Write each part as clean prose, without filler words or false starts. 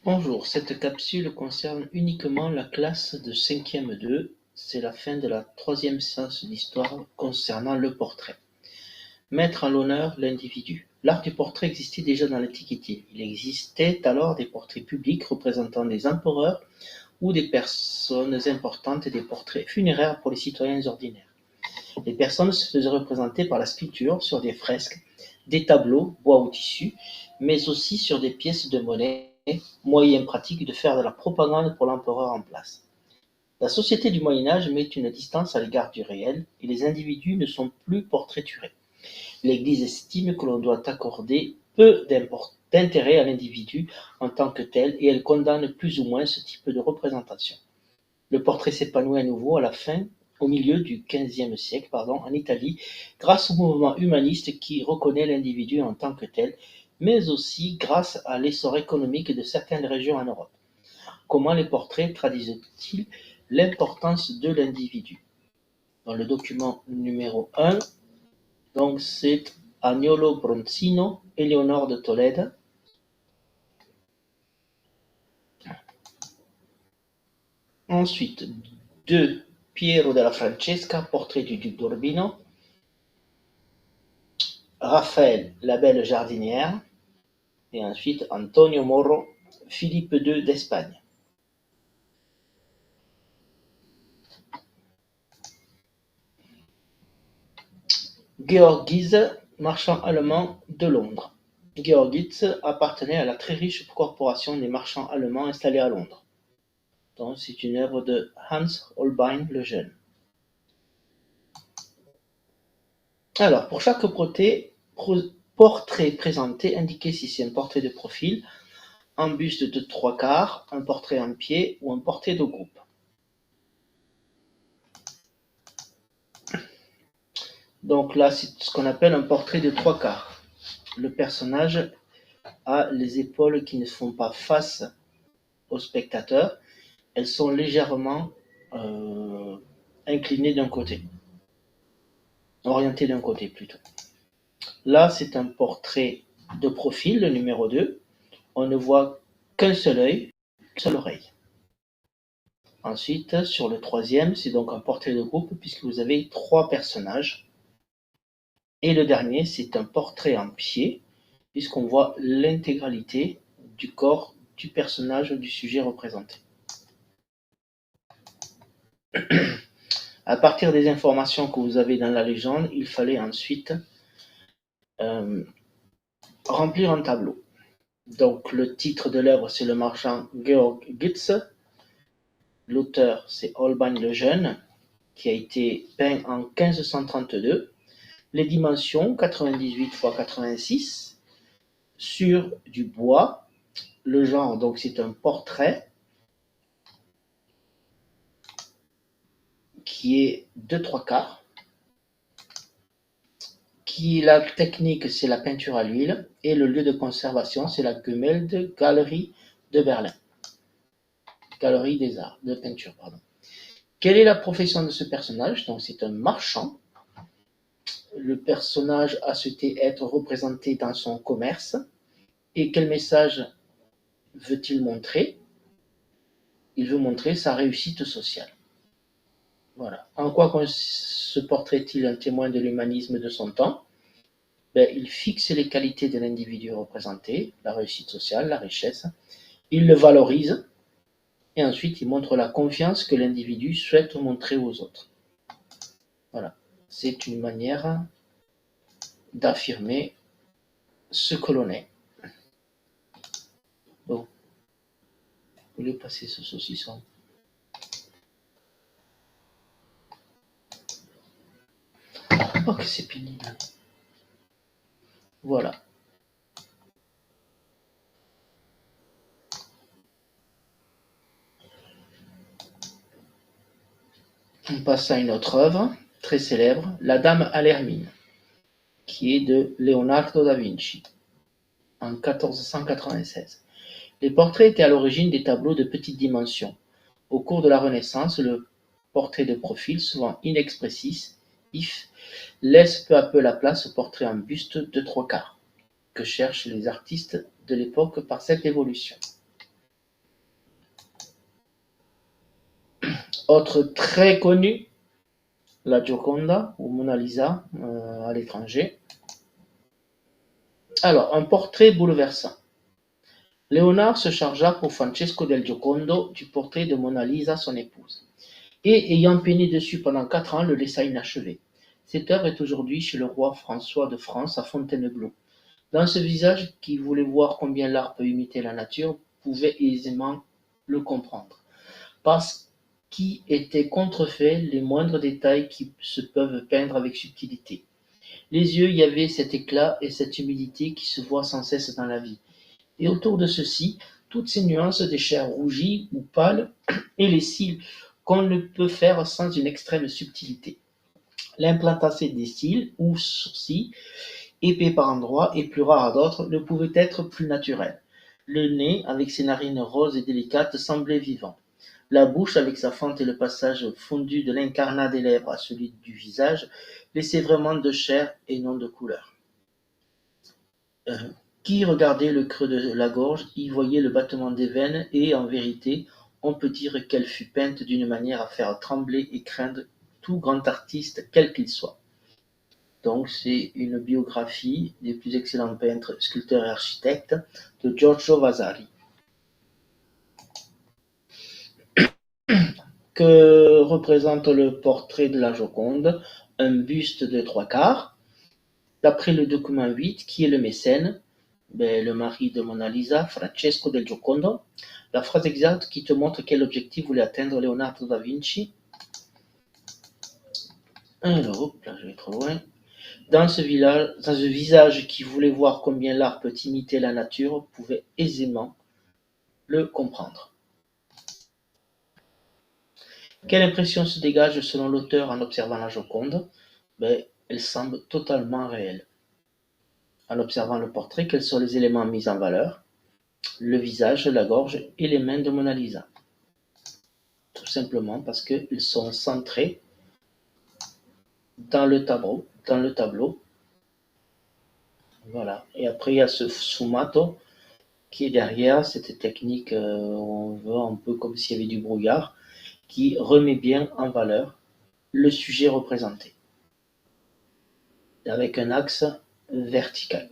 Bonjour, cette capsule concerne uniquement la classe de 5e 2. C'est la fin de la 3e séance d'histoire concernant le portrait. Mettre en l'honneur l'individu. L'art du portrait existait déjà dans l'Antiquité. Il existait alors des portraits publics représentant des empereurs ou des personnes importantes et des portraits funéraires pour les citoyens ordinaires. Les personnes se faisaient représenter par la sculpture sur des fresques, des tableaux, bois ou tissu, mais aussi sur des pièces de monnaie, moyen pratique de faire de la propagande pour l'empereur en place. La société du Moyen-Âge met une distance à l'égard du réel et les individus ne sont plus portraiturés. L'Église estime que l'on doit accorder peu d'intérêt à l'individu en tant que tel et elle condamne plus ou moins ce type de représentation. Le portrait s'épanouit à nouveau au milieu du XVe siècle en Italie, grâce au mouvement humaniste qui reconnaît l'individu en tant que tel, mais aussi grâce à l'essor économique de certaines régions en Europe. Comment les portraits traduisent-ils l'importance de l'individu? Dans le document numéro 1, donc c'est Agnolo Bronzino, Éléonore de Tolède. Ensuite, 2, Piero della Francesca, portrait du duc d'Urbino. Raphaël, la belle jardinière. Et ensuite, Antonio Moro, Philippe II d'Espagne. Georgitz, marchand allemand de Londres. Georgitz appartenait à la très riche corporation des marchands allemands installés à Londres. Donc, c'est une œuvre de Hans Holbein le Jeune. Alors, pour chaque portrait présenté, indiquez si c'est un portrait de profil, un buste de 3/4, un portrait en pied ou un portrait de groupe. Donc là, c'est ce qu'on appelle un portrait de 3/4. Le personnage a les épaules qui ne font pas face au spectateur. Elles sont légèrement inclinées d'un côté. Orientées d'un côté plutôt. Là, c'est un portrait de profil, le numéro 2. On ne voit qu'un seul œil, une seule oreille. Ensuite, sur le troisième, c'est donc un portrait de groupe puisque vous avez 3 personnages. Et le dernier, c'est un portrait en pied puisqu'on voit l'intégralité du corps du personnage ou du sujet représenté. À partir des informations que vous avez dans la légende, il fallait ensuite remplir un tableau. Donc le titre de l'œuvre, c'est Le marchand Georgitz. L'auteur, c'est Holbein le Jeune, qui a été peint en 1532. Les dimensions, 98 x 86, sur du bois. Le genre, donc c'est un portrait qui est de 3/4. La technique, c'est la peinture à l'huile. Et le lieu de conservation, c'est la Gemälde-Galerie de Berlin. Galerie des arts, de peinture, pardon. Quelle est la profession de ce personnage? Donc c'est un marchand. Le personnage a souhaité être représenté dans son commerce. Et quel message veut-il montrer? Il veut montrer sa réussite sociale. Voilà. En quoi ce portrait est-il un témoin de l'humanisme de son temps? Il fixe les qualités de l'individu représenté, la réussite sociale, la richesse. Il le valorise. Et ensuite, il montre la confiance que l'individu souhaite montrer aux autres. Voilà. C'est une manière d'affirmer ce que l'on est. Bon. Vous voulez passer ce saucisson? Oh, que c'est pénible. Voilà. On passe à une autre œuvre très célèbre, La Dame à l'Hermine, qui est de Leonardo da Vinci, en 1496. Les portraits étaient à l'origine des tableaux de petite dimension. Au cours de la Renaissance, le portrait de profil, souvent inexpressif, laisse peu à peu la place au portrait en buste de 3/4, que cherchent les artistes de l'époque par cette évolution. Autre très connu, la Gioconda ou Mona Lisa à l'étranger. Alors, un portrait bouleversant. Léonard se chargea pour Francesco del Giocondo du portrait de Mona Lisa, son épouse, et ayant peiné dessus pendant 4 ans, le laissa inachevé. Cette œuvre est aujourd'hui chez le roi François de France à Fontainebleau. Dans ce visage qui voulait voir combien l'art peut imiter la nature, pouvait aisément le comprendre, parce qu'y étaient contrefaits les moindres détails qui se peuvent peindre avec subtilité. Les yeux y avaient cet éclat et cette humilité qui se voient sans cesse dans la vie. Et autour de ceux-ci, toutes ces nuances des chairs rougies ou pâles et les cils qu'on ne peut faire sans une extrême subtilité. L'implantation des cils ou sourcils, épais par endroits et plus rares à d'autres, ne pouvait être plus naturel. Le nez, avec ses narines roses et délicates, semblait vivant. La bouche, avec sa fente et le passage fondu de l'incarnat des lèvres à celui du visage, laissait vraiment de chair et non de couleur. Qui regardait le creux de la gorge y voyait le battement des veines et, en vérité, on peut dire qu'elle fut peinte d'une manière à faire trembler et craindre tout grand artiste, quel qu'il soit. Donc c'est une biographie des plus excellents peintres, sculpteurs et architectes de Giorgio Vasari. Que représente le portrait de la Joconde? Un buste de 3/4. D'après le document 8, qui est le mécène? Le mari de Mona Lisa, Francesco del Giocondo. La phrase exacte qui te montre quel objectif voulait atteindre Leonardo da Vinci. Alors, hop, là je vais trop loin. Dans ce visage qui voulait voir combien l'art peut imiter la nature, pouvait aisément le comprendre. Quelle impression se dégage selon l'auteur en observant la Joconde? Elle semble totalement réelle. En observant le portrait, quels sont les éléments mis en valeur? Le visage, la gorge et les mains de Mona Lisa. Tout simplement parce qu'ils sont centrés dans le tableau. Voilà. Et après, il y a ce sfumato qui est derrière, cette technique, on veut un peu comme s'il y avait du brouillard, qui remet bien en valeur le sujet représenté, avec un axe vertical.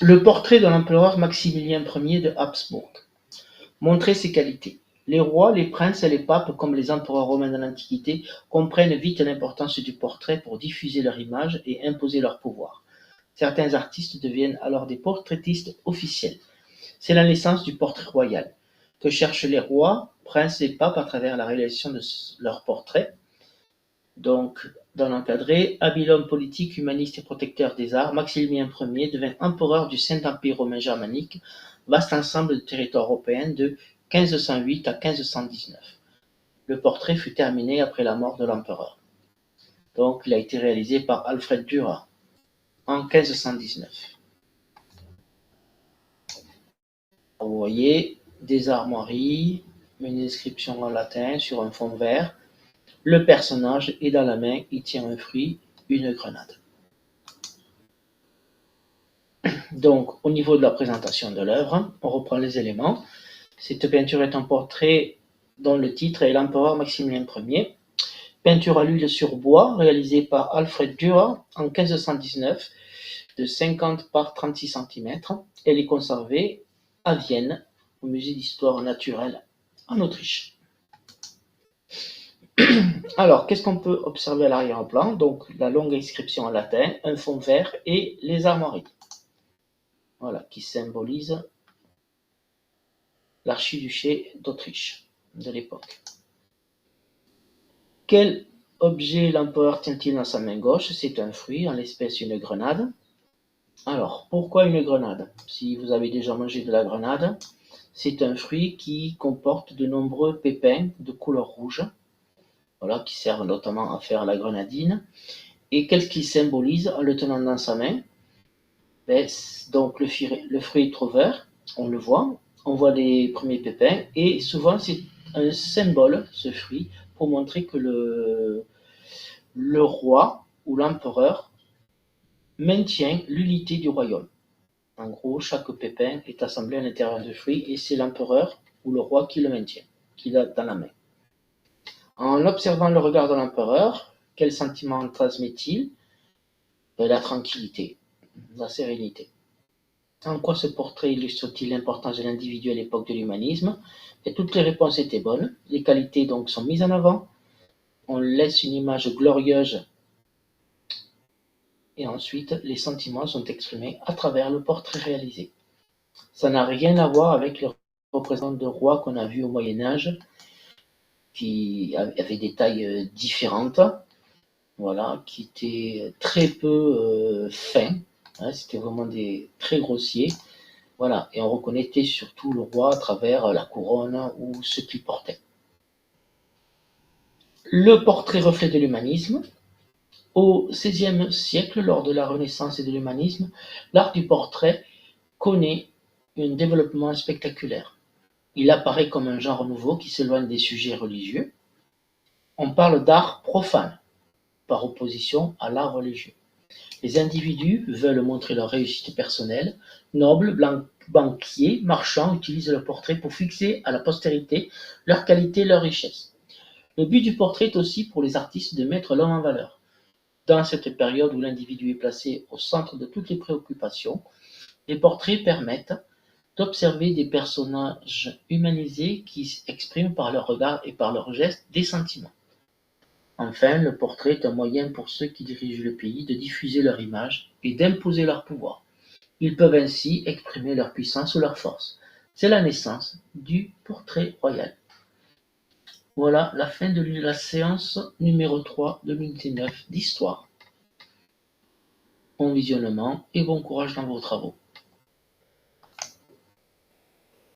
Le portrait de l'empereur Maximilien Ier de Habsbourg montrait ses qualités. Les rois, les princes et les papes, comme les empereurs romains de l'Antiquité, comprennent vite l'importance du portrait pour diffuser leur image et imposer leur pouvoir. Certains artistes deviennent alors des portraitistes officiels. C'est la naissance du portrait royal, que cherchent les rois, princes et papes à travers la réalisation de leurs portraits. Donc, dans l'encadré, habile homme politique, humaniste et protecteur des arts, Maximilien Ier devint empereur du Saint-Empire romain germanique, vaste ensemble de territoire européen de 1508 à 1519. Le portrait fut terminé après la mort de l'empereur. Donc, il a été réalisé par Alfred Dürer en 1519. Vous voyez des armoiries, une inscription en latin sur un fond vert. Le personnage est dans la main, il tient un fruit, une grenade. Donc, au niveau de la présentation de l'œuvre, on reprend les éléments. Cette peinture est un portrait dont le titre est l'empereur Maximilien Ier. Peinture à l'huile sur bois réalisée par Alfred Dürer en 1519 de 50 par 36 cm. Elle est conservée à Vienne, au musée d'histoire naturelle en Autriche. Alors, qu'est-ce qu'on peut observer à l'arrière-plan? Donc, la longue inscription en latin, un fond vert et les armoiries. Voilà, qui symbolise l'archiduché d'Autriche de l'époque. Quel objet l'empereur tient-il dans sa main gauche? C'est un fruit, en l'espèce une grenade. Alors, pourquoi une grenade? Si vous avez déjà mangé de la grenade, c'est un fruit qui comporte de nombreux pépins de couleur rouge, voilà, qui servent notamment à faire la grenadine. Et qu'est-ce qu'il symbolise en le tenant dans sa main? Donc le fruit est trop vert, on le voit, on voit les premiers pépins, et souvent c'est un symbole, ce fruit, pour montrer que le roi ou l'empereur maintient l'unité du royaume. En gros, chaque pépin est assemblé à l'intérieur du fruit et c'est l'empereur ou le roi qui le maintient, qui l'a dans la main. En observant le regard de l'empereur, quel sentiment transmet-il? La tranquillité, la sérénité. En quoi ce portrait illustre-t-il l'importance de l'individu à l'époque de l'humanisme? Et toutes les réponses étaient bonnes. Les qualités donc sont mises en avant. On laisse une image glorieuse et ensuite les sentiments sont exprimés à travers le portrait réalisé. Ça n'a rien à voir avec les représentants de rois qu'on a vus au Moyen-Âge qui avaient des tailles différentes, voilà, qui étaient très peu fins, hein, c'était vraiment des très grossiers, voilà, et on reconnaissait surtout le roi à travers la couronne ou ce qu'il portait. Le portrait reflet de l'humanisme. Au XVIe siècle, lors de la Renaissance et de l'humanisme, l'art du portrait connaît un développement spectaculaire. Il apparaît comme un genre nouveau qui s'éloigne des sujets religieux. On parle d'art profane, par opposition à l'art religieux. Les individus veulent montrer leur réussite personnelle. Nobles, banquiers, marchands utilisent le portrait pour fixer à la postérité leur qualité et leur richesse. Le but du portrait est aussi pour les artistes de mettre l'homme en valeur. Dans cette période où l'individu est placé au centre de toutes les préoccupations, les portraits permettent d'observer des personnages humanisés qui expriment par leur regard et par leurs gestes des sentiments. Enfin, le portrait est un moyen pour ceux qui dirigent le pays de diffuser leur image et d'imposer leur pouvoir. Ils peuvent ainsi exprimer leur puissance ou leur force. C'est la naissance du portrait royal. Voilà la fin de la séance numéro 3 de l'unité 9 d'histoire. Bon visionnement et bon courage dans vos travaux.